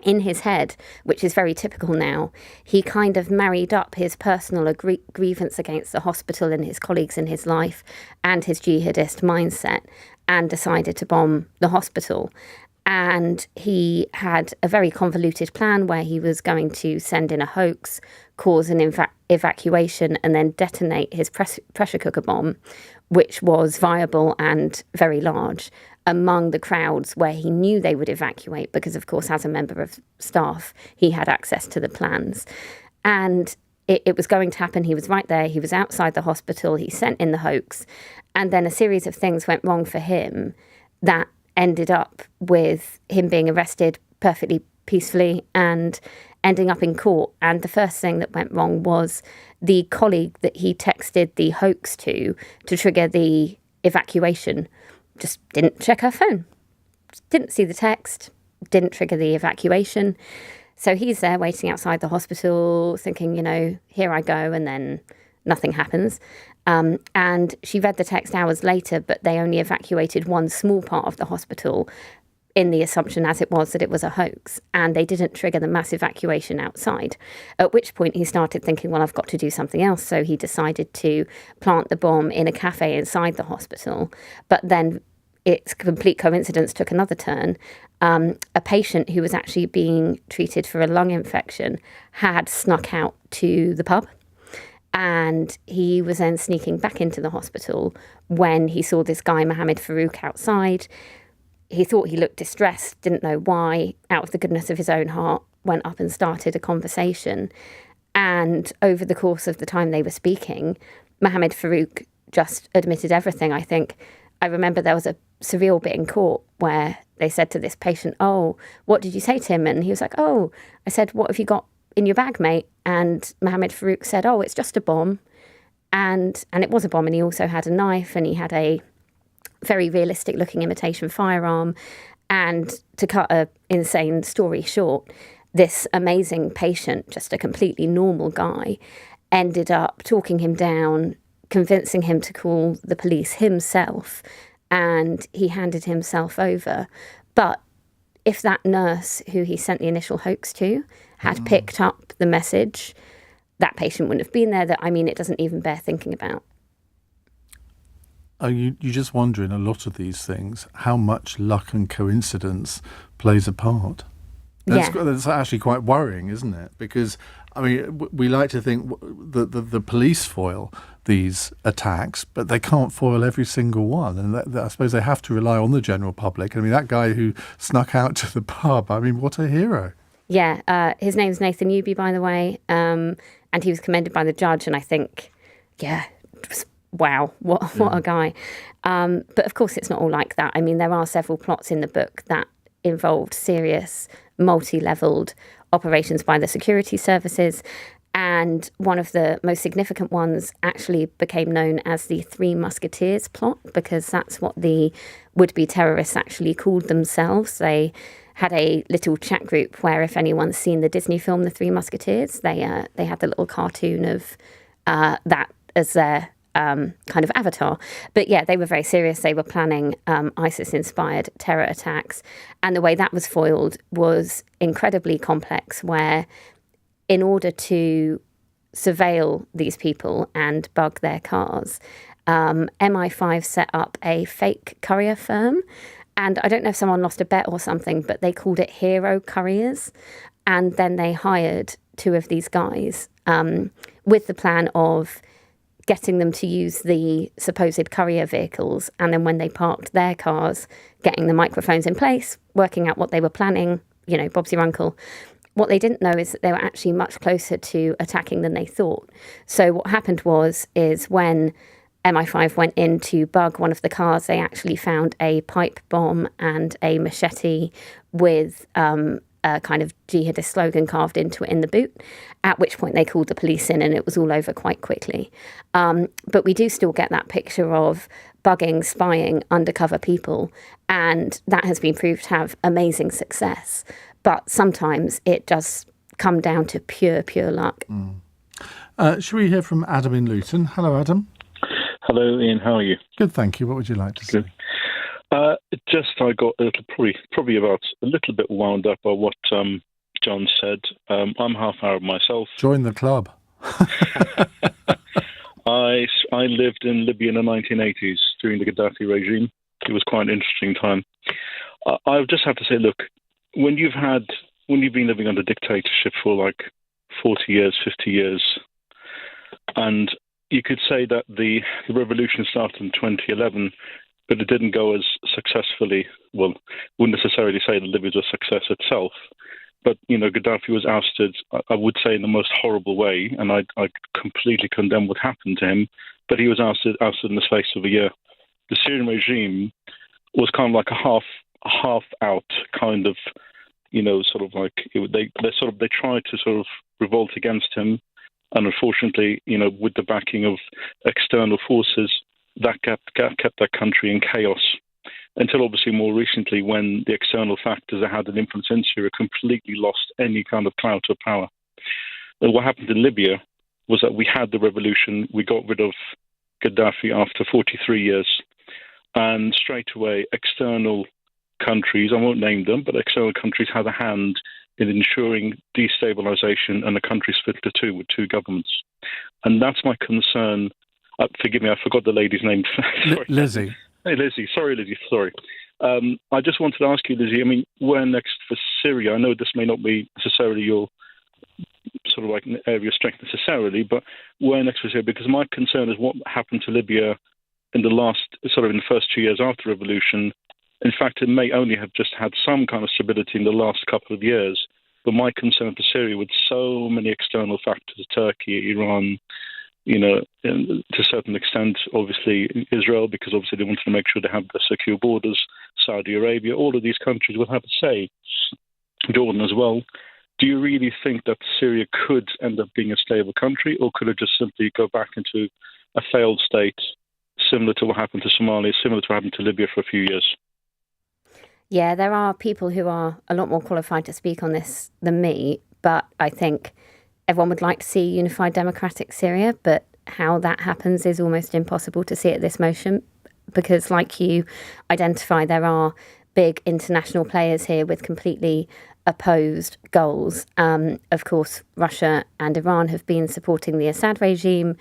in his head, which is very typical now, he kind of married up his personal grievance against the hospital and his colleagues in his life and his jihadist mindset and decided to bomb the hospital. And he had a very convoluted plan where he was going to send in a hoax, cause an evacuation, and then detonate his pressure cooker bomb, which was viable and very large, among the crowds where he knew they would evacuate because, of course, as a member of staff, he had access to the plans. And it was going to happen. He was right there. He was outside the hospital. He sent in the hoax. And then a series of things went wrong for him that ended up with him being arrested perfectly peacefully and ending up in court. And the first thing that went wrong was the colleague that he texted the hoax to trigger the evacuation just didn't check her phone, didn't see the text, didn't trigger the evacuation. So he's there waiting outside the hospital thinking, here I go, and then nothing happens. And she read the text hours later, but they only evacuated one small part of the hospital in the assumption as it was that it was a hoax, and they didn't trigger the mass evacuation outside, at which point he started thinking, well, I've got to do something else. So he decided to plant the bomb in a cafe inside the hospital. But then its complete coincidence took another turn. A patient who was actually being treated for a lung infection had snuck out to the pub, and he was then sneaking back into the hospital when he saw this guy, Mohammed Farouk, outside. He thought he looked distressed, didn't know why, out of the goodness of his own heart, went up and started a conversation. And over the course of the time they were speaking, Mohammed Farouk just admitted everything. I remember there was a surreal bit in court where they said to this patient, oh, what did you say to him? And he was like, oh, I said, what have you got in your bag, mate? And Mohammed Farouk said, oh, it's just a bomb. And it was a bomb. And he also had a knife, and he had a very realistic looking imitation firearm. And to cut an insane story short, this amazing patient, just a completely normal guy, ended up talking him down, convincing him to call the police himself, and he handed himself over. But if that nurse who he sent the initial hoax to had picked up the message, that patient wouldn't have been there. It doesn't even bear thinking about. Are you just wonder in a lot of these things how much luck and coincidence plays a part? That's actually quite worrying, isn't it? Because, we like to think that the police foil these attacks, but they can't foil every single one. And I suppose they have to rely on the general public. that guy who snuck out to the pub, what a hero. Yeah, his name's Nathan Newby, by the way, and he was commended by the judge. And I think, wow, what a guy. But of course, it's not all like that. There are several plots in the book that involved serious, multi-leveled operations by the security services. And one of the most significant ones actually became known as the Three Musketeers plot, because that's what the would-be terrorists actually called themselves. They had a little chat group where, if anyone's seen the Disney film The Three Musketeers, they had the little cartoon of that as their kind of avatar. But yeah, they were very serious. They were planning ISIS-inspired terror attacks. And the way that was foiled was incredibly complex, where in order to surveil these people and bug their cars, MI5 set up a fake courier firm. And I don't know if someone lost a bet or something, but they called it Hero Couriers. And then they hired two of these guys with the plan of getting them to use the supposed courier vehicles. And then when they parked their cars, getting the microphones in place, working out what they were planning, Bob's your uncle. What they didn't know is that they were actually much closer to attacking than they thought. So what happened is when MI5 went in to bug one of the cars, they actually found a pipe bomb and a machete with a kind of jihadist slogan carved into it in the boot, at which point they called the police in and it was all over quite quickly. But we do still get that picture of bugging, spying, undercover people, and that has been proved to have amazing success. But sometimes it does come down to pure luck. Should we hear from Adam in Luton? Hello, Adam. Hello, Ian. How are you? Good, thank you. What would you like to say? I got a little, probably about a little bit wound up by what John said. I'm half Arab myself. Join the club. I lived in Libya in the 1980s during the Gaddafi regime. It was quite an interesting time. I just have to say, look, when you've been living under dictatorship for like 40 years, 50 years, and you could say that the revolution started in 2011, but it didn't go as successfully. Well, wouldn't necessarily say that Libya was a success itself, but Gaddafi was ousted, I would say, in the most horrible way, and I completely condemn what happened to him. But he was ousted in the space of a year. The Syrian regime was kind of like a half out kind of, sort of like they tried to sort of revolt against him, and unfortunately, with the backing of external forces, that kept that country in chaos until obviously more recently, when the external factors that had an influence in Syria completely lost any kind of clout or power. And what happened in Libya was that we had the revolution, we got rid of Gaddafi after 43 years, and straight away external countries, I won't name them, but external countries had a hand in ensuring destabilization and the country split into two with two governments. And that's my concern. Forgive me, I forgot the lady's name. Lizzie. Hey, Lizzie. Sorry, Lizzie. Sorry. I just wanted to ask you, Lizzie, I mean, where next for Syria? I know this may not be necessarily your sort of like an area of strength necessarily, but where next for Syria? Because my concern is what happened to Libya in the first 2 years after the revolution. In fact, it may only have just had some kind of stability in the last couple of years. But my concern for Syria, with so many external factors, Turkey, Iran, to a certain extent, obviously Israel, because obviously they wanted to make sure they have the secure borders, Saudi Arabia, all of these countries will have a say, Jordan as well. Do you really think that Syria could end up being a stable country, or could it just simply go back into a failed state, similar to what happened to Somalia, similar to what happened to Libya for a few years? Yeah, there are people who are a lot more qualified to speak on this than me, but I think everyone would like to see unified democratic Syria, but how that happens is almost impossible to see at this motion, because like you identify, there are big international players here with completely opposed goals. Of course, Russia and Iran have been supporting the Assad regime.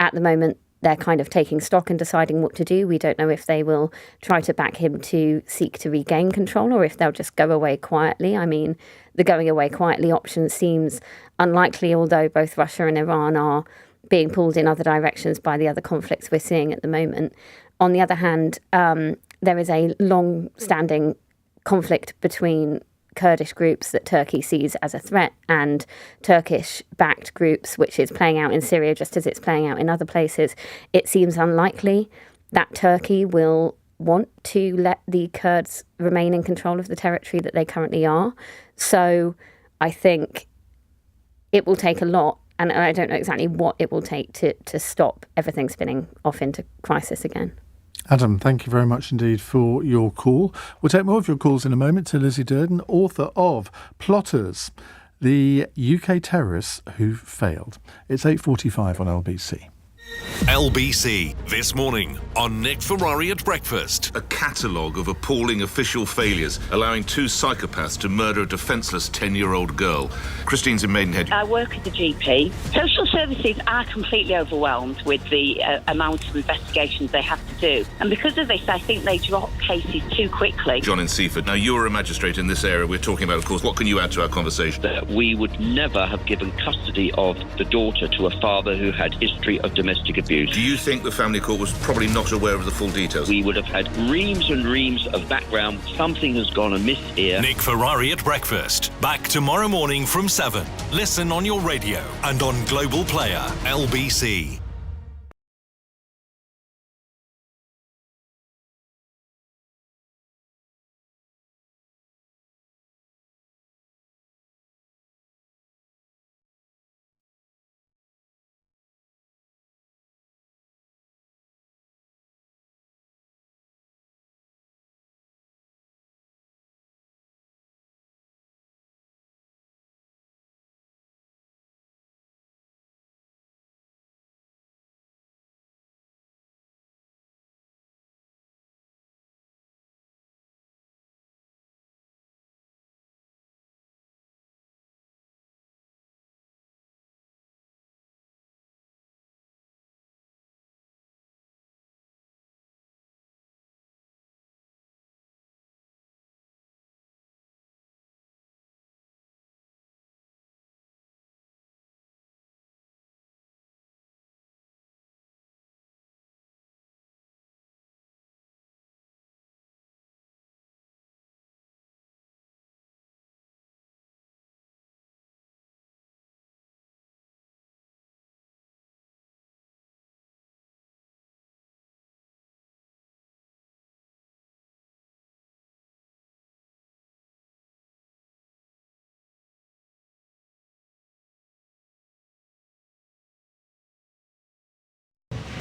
At the moment, they're kind of taking stock and deciding what to do. We don't know if they will try to back him to seek to regain control or if they'll just go away quietly. I mean, the going away quietly option seems unlikely, although both Russia and Iran are being pulled in other directions by the other conflicts we're seeing at the moment. On the other hand, there is a long-standing conflict between Kurdish groups that Turkey sees as a threat and Turkish-backed groups, which is playing out in Syria just as it's playing out in other places. It seems unlikely that Turkey will want to let the Kurds remain in control of the territory that they currently are. So I think it will take a lot, and I don't know exactly what it will take to stop everything spinning off into crisis again. Adam, thank you very much indeed for your call. We'll take more of your calls in a moment to Lizzie Dearden, author of Plotters, the UK terrorists who failed. It's 8:45 on LBC. LBC this morning on Nick Ferrari at breakfast. A catalogue of appalling official failures, allowing two psychopaths to murder a defenceless 10-year-old girl. Christine's in Maidenhead. I work as a GP. Social services are completely overwhelmed with the amount of investigations they have to do. And because of this, I think they drop cases too quickly. John in Seaford. Now, you're a magistrate in this area we're talking about, of course. What can you add to our conversation? That we would never have given custody of the daughter to a father who had history of domestic abuse. Do you think the family court was probably not aware of the full details? We would have had reams and reams of background. Something has gone amiss here. Nick Ferrari at breakfast. Back tomorrow morning from 7. Listen on your radio and on Global Player, LBC.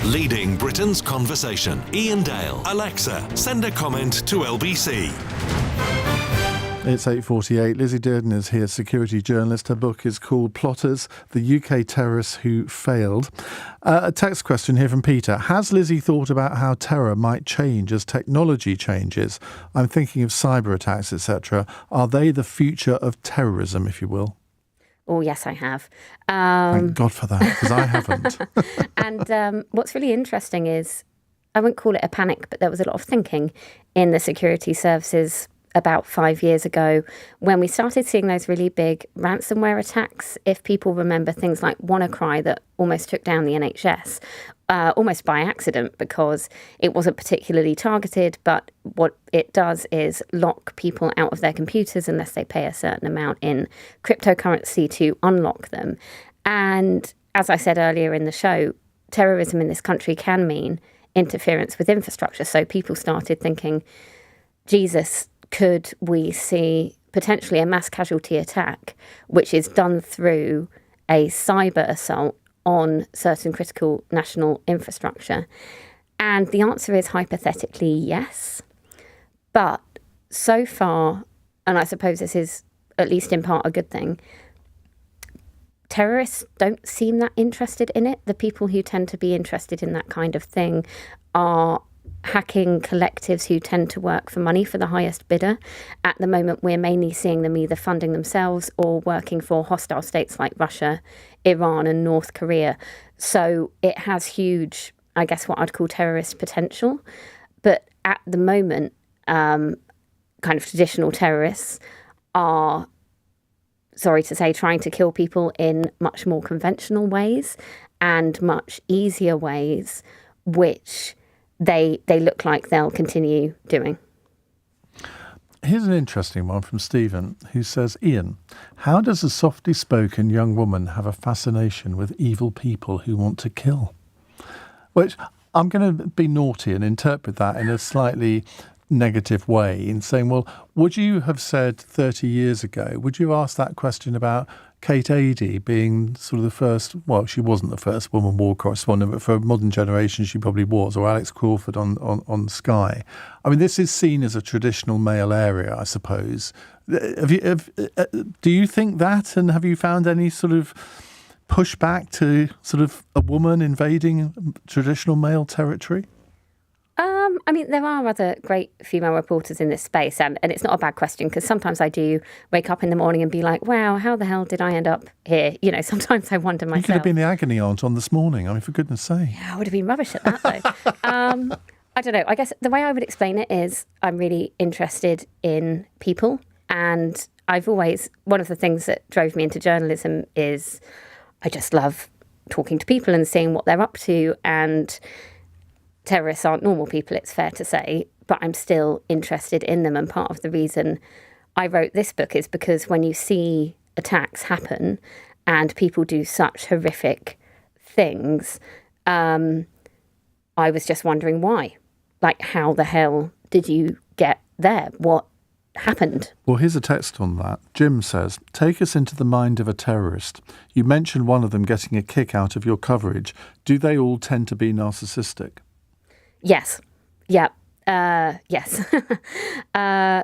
Leading Britain's conversation. Iain Dale. Alexa, send a comment to LBC. It's 8:48. Lizzie Dearden is here, security journalist. Her book is called Plotters, the UK Terrorists Who Failed. A text question here from Peter. Has Lizzie thought about how terror might change as technology changes? I'm thinking of cyber attacks, etc. Are they the future of terrorism, if you will? Oh, yes, I have. Thank God for that, because I haven't. And what's really interesting is, I wouldn't call it a panic, but there was a lot of thinking in the security services about 5 years ago when we started seeing those really big ransomware attacks. If people remember things like WannaCry that almost took down the NHS, almost by accident because it wasn't particularly targeted, but what it does is lock people out of their computers unless they pay a certain amount in cryptocurrency to unlock them. And as I said earlier in the show, terrorism in this country can mean interference with infrastructure. So people started thinking, Jesus, could we see potentially a mass casualty attack, which is done through a cyber assault on certain critical national infrastructure? And the answer is hypothetically yes. But so far, and I suppose this is at least in part a good thing, terrorists don't seem that interested in it. The people who tend to be interested in that kind of thing are hacking collectives who tend to work for money for the highest bidder. At the moment, we're mainly seeing them either funding themselves or working for hostile states like Russia, Iran and North Korea. So it has huge, I guess, what I'd call terrorist potential. But at the moment, kind of traditional terrorists are, sorry to say, trying to kill people in much more conventional ways and much easier ways, which they look like they'll continue doing. Here's an interesting one from Stephen, who says, Iain, how does a softly spoken young woman have a fascination with evil people who want to kill? Which I'm going to be naughty and interpret that in a slightly negative way in saying, well, would you have said 30 years ago, would you ask that question about Kate Adie being sort of the first, well, she wasn't the first woman war correspondent, but for a modern generation she probably was, or Alex Crawford on Sky. I mean, this is seen as a traditional male area, I suppose. Do you think that, and have you found any sort of pushback to sort of a woman invading traditional male territory? I mean, there are other great female reporters in this space, and it's not a bad question, because sometimes I do wake up in the morning and be like, wow, how the hell did I end up here? You know, sometimes I wonder myself. You could have been the agony aunt on This Morning. I mean, for goodness sake. Yeah, I would have been rubbish at that, though. I don't know. I guess the way I would explain it is I'm really interested in people, and one of the things that drove me into journalism is I just love talking to people and seeing what they're up to, and terrorists aren't normal people, it's fair to say, but I'm still interested in them. And part of the reason I wrote this book is because when you see attacks happen and people do such horrific things, I was just wondering why. Like, how the hell did you get there? What happened? Well, here's a text on that. Jim says, take us into the mind of a terrorist. You mentioned one of them getting a kick out of your coverage. Do they all tend to be narcissistic? Yes. Yeah. Yes.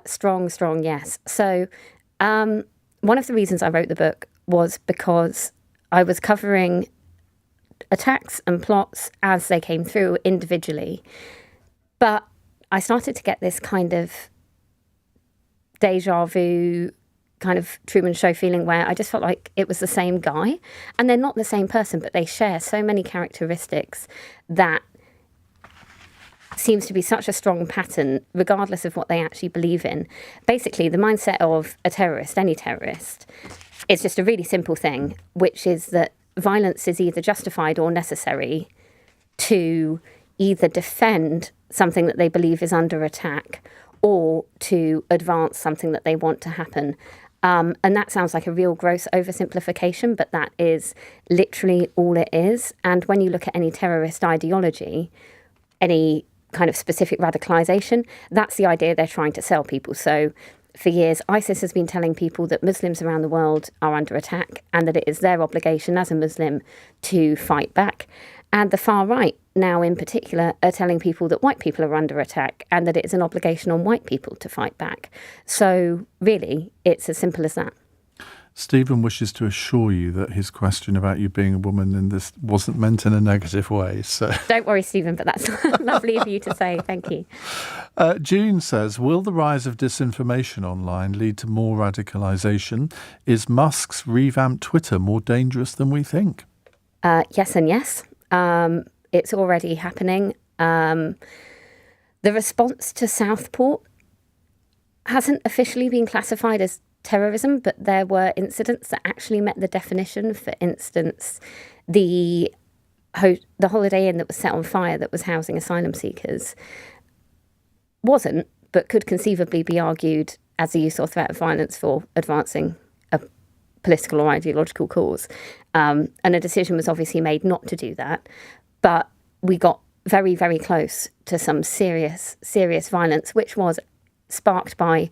Strong yes. So one of the reasons I wrote the book was because I was covering attacks and plots as they came through individually. But I started to get this kind of deja vu, kind of Truman Show feeling where I just felt like it was the same guy. And they're not the same person, but they share so many characteristics that seems to be such a strong pattern, regardless of what they actually believe in. Basically, the mindset of a terrorist, any terrorist, is just a really simple thing, which is that violence is either justified or necessary to either defend something that they believe is under attack or to advance something that they want to happen. And that sounds like a real gross oversimplification, but that is literally all it is. And when you look at any terrorist ideology, any kind of specific radicalization, that's the idea they're trying to sell people. So for years, ISIS has been telling people that Muslims around the world are under attack and that it is their obligation as a Muslim to fight back. And the far right, now in particular, are telling people that white people are under attack and that it is an obligation on white people to fight back. So really, it's as simple as that. Stephen wishes to assure you that his question about you being a woman in this wasn't meant in a negative way. So don't worry, Stephen, but that's lovely of you to say. Thank you. June says, will the rise of disinformation online lead to more radicalisation? Is Musk's revamped Twitter more dangerous than we think? Yes and yes. It's already happening. The response to Southport hasn't officially been classified as terrorism, but there were incidents that actually met the definition. For instance, the Holiday Inn that was set on fire that was housing asylum seekers wasn't, but could conceivably be argued as a use or threat of violence for advancing a political or ideological cause. And a decision was obviously made not to do that. But we got very, very close to some serious violence, which was sparked by,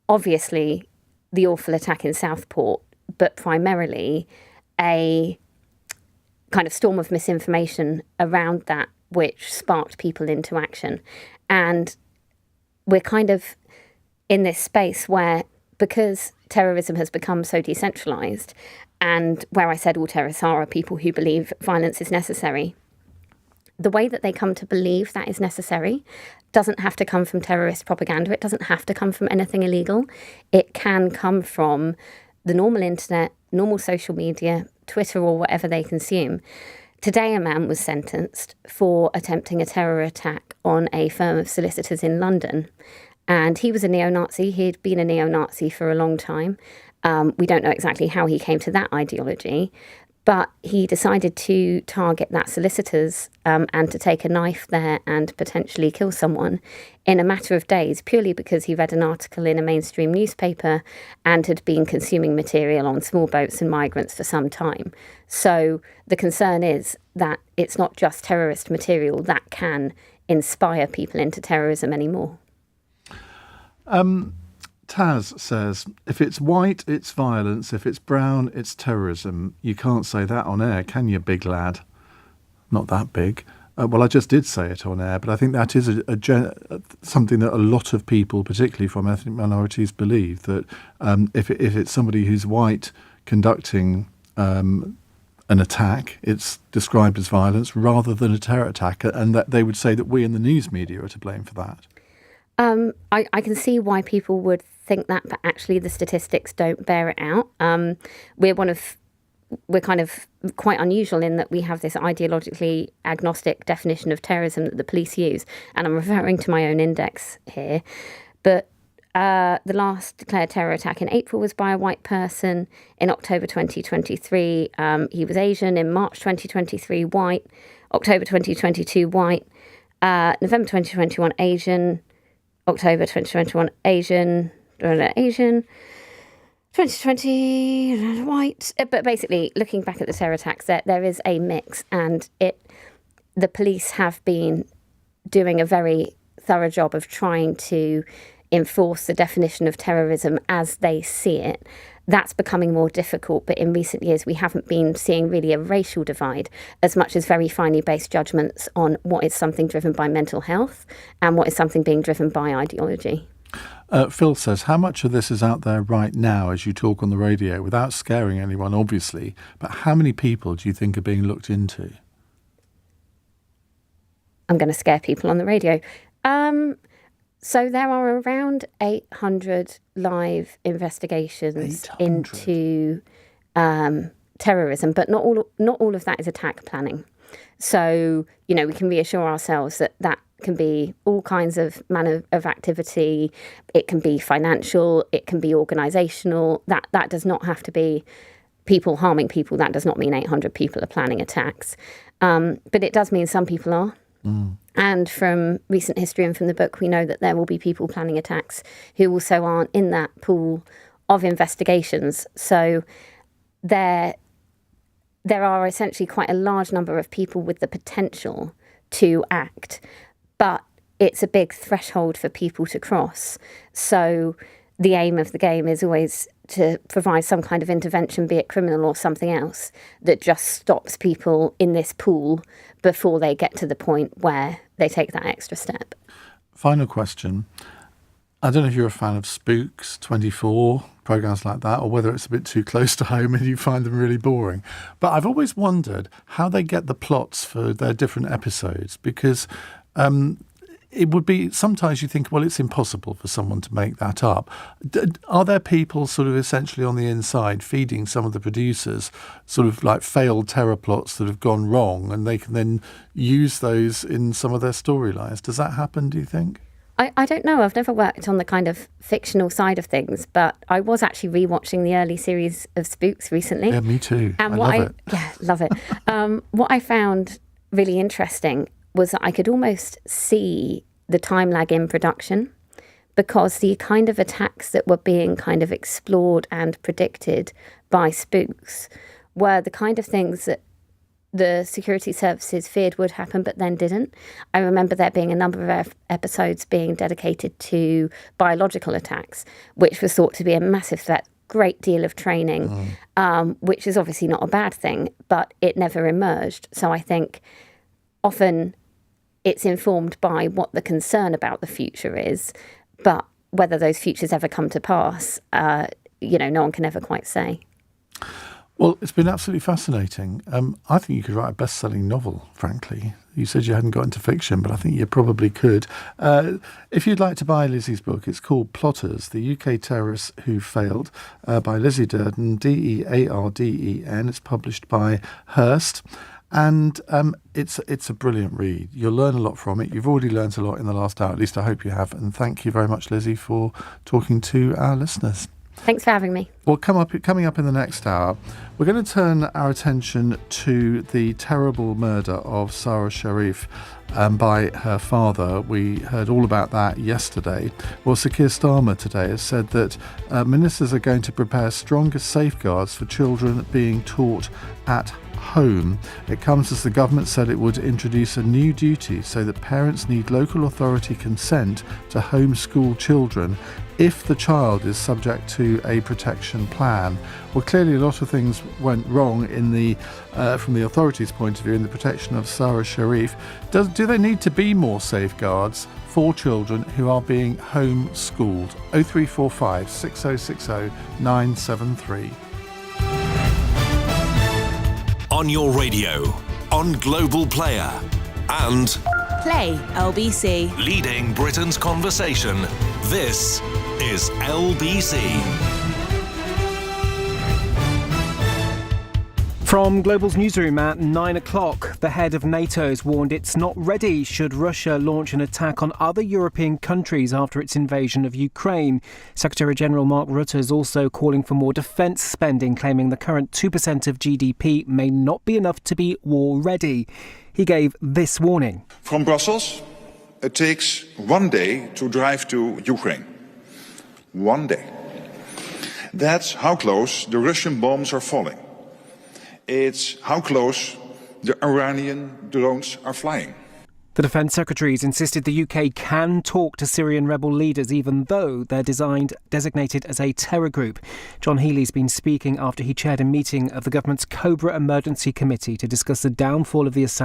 obviously, the awful attack in Southport, but primarily a kind of storm of misinformation around that, which sparked people into action. And we're kind of in this space where, because terrorism has become so decentralised, and where I said all terrorists are people who believe violence is necessary, the way that they come to believe that is necessary doesn't have to come from terrorist propaganda. It doesn't have to come from anything illegal. It can come from the normal internet, normal social media, Twitter, or whatever they consume. Today, a man was sentenced for attempting a terror attack on a firm of solicitors in London. And he was a neo-Nazi. He'd been a neo-Nazi for a long time. We don't know exactly how he came to that ideology, but he decided to target that solicitors and to take a knife there and potentially kill someone in a matter of days, purely because he read an article in a mainstream newspaper and had been consuming material on small boats and migrants for some time. So the concern is that it's not just terrorist material that can inspire people into terrorism anymore. Taz says, if it's white, it's violence. If it's brown, it's terrorism. You can't say that on air, can you, big lad? Not that big. Well, I just did say it on air, but I think that is something that a lot of people, particularly from ethnic minorities, believe, that if it's somebody who's white conducting an attack. It's described as violence rather than a terror attack, and that they would say that we in the news media are to blame for that. I can see why people would think that, but actually the statistics don't bear it out. We're kind of quite unusual in that we have this ideologically agnostic definition of terrorism that the police use, and I'm referring to my own index here. But the last declared terror attack in April was by a white person. In October 2023, he was Asian. In March 2023, white. October 2022, white. November 2021, Asian. October 2021, Asian. 2020, white. But basically, looking back at the terror attacks, there is a mix, and the police have been doing a very thorough job of trying to enforce the definition of terrorism as they see it. That's becoming more difficult, but in recent years we haven't been seeing really a racial divide as much as very finely based judgments on what is something driven by mental health and what is something being driven by ideology. Phil says, how much of this is out there right now as you talk on the radio, without scaring anyone, obviously, but how many people do you think are being looked into? I'm going to scare people on the radio. So there are around 800 live investigations into terrorism, but not all of that is attack planning. So, we can reassure ourselves that can be all kinds of manner of activity. It can be financial. It can be organisational. That does not have to be people harming people. That does not mean 800 people are planning attacks. But it does mean some people are. Mm. And from recent history and from the book, we know that there will be people planning attacks who also aren't in that pool of investigations. So there are essentially quite a large number of people with the potential to act, but it's a big threshold for people to cross. So the aim of the game is always to provide some kind of intervention, be it criminal or something else, that just stops people in this pool before they get to the point where they take that extra step. Final question. I don't know if you're a fan of Spooks, 24, programmes like that, or whether it's a bit too close to home and you find them really boring. But I've always wondered how they get the plots for their different episodes, because it would be, sometimes you think, well, it's impossible for someone to make that up. Are there people sort of essentially on the inside feeding some of the producers sort of like failed terror plots that have gone wrong, and they can then use those in some of their storylines? Does that happen, do you think? I don't know. I've never worked on the kind of fictional side of things, but I was actually rewatching the early series of Spooks recently. Yeah, me too. And I love it. Yeah, love it. What I found really interesting was that I could almost see the time lag in production, because the kind of attacks that were being kind of explored and predicted by Spooks were the kind of things that the security services feared would happen but then didn't. I remember there being a number of episodes being dedicated to biological attacks, which was thought to be a massive threat, great deal of training, which is obviously not a bad thing, but it never emerged. So I think often it's informed by what the concern about the future is, but whether those futures ever come to pass, no one can ever quite say. Well, it's been absolutely fascinating. I think you could write a best-selling novel, frankly. You said you hadn't got into fiction, but I think you probably could. If you'd like to buy Lizzie's book, it's called Plotters, The UK Terrorists Who Failed, by Lizzie Dearden, Dearden. It's published by Hearst. And it's a brilliant read. You'll learn a lot from it. You've already learnt a lot in the last hour, at least I hope you have. And thank you very much, Lizzie, for talking to our listeners. Thanks for having me. Well, coming up in the next hour, we're going to turn our attention to the terrible murder of Sarah Sharif by her father. We heard all about that yesterday. Well, Sir Keir Starmer today has said that ministers are going to prepare stronger safeguards for children being taught at home. It comes as the government said it would introduce a new duty so that parents need local authority consent to homeschool children if the child is subject to a protection plan. Well, clearly a lot of things went wrong in the from the authorities' point of view in the protection of Sarah Sharif. Do there need to be more safeguards for children who are being homeschooled? 0345 6060 973. On your radio, on Global Player, and Play LBC. leading Britain's conversation. This is LBC. From Global's newsroom at 9 o'clock, the head of NATO has warned it's not ready should Russia launch an attack on other European countries after its invasion of Ukraine. Secretary-General Mark Rutte is also calling for more defence spending, claiming the current 2% of GDP may not be enough to be war-ready. He gave this warning. From Brussels, it takes 1 day to drive to Ukraine. 1 day. That's how close the Russian bombs are falling. It's how close the Iranian drones are flying. The Defence Secretary's insisted the UK can talk to Syrian rebel leaders even though they're designated as a terror group. John Healey's been speaking after he chaired a meeting of the government's Cobra Emergency Committee to discuss the downfall of the Assad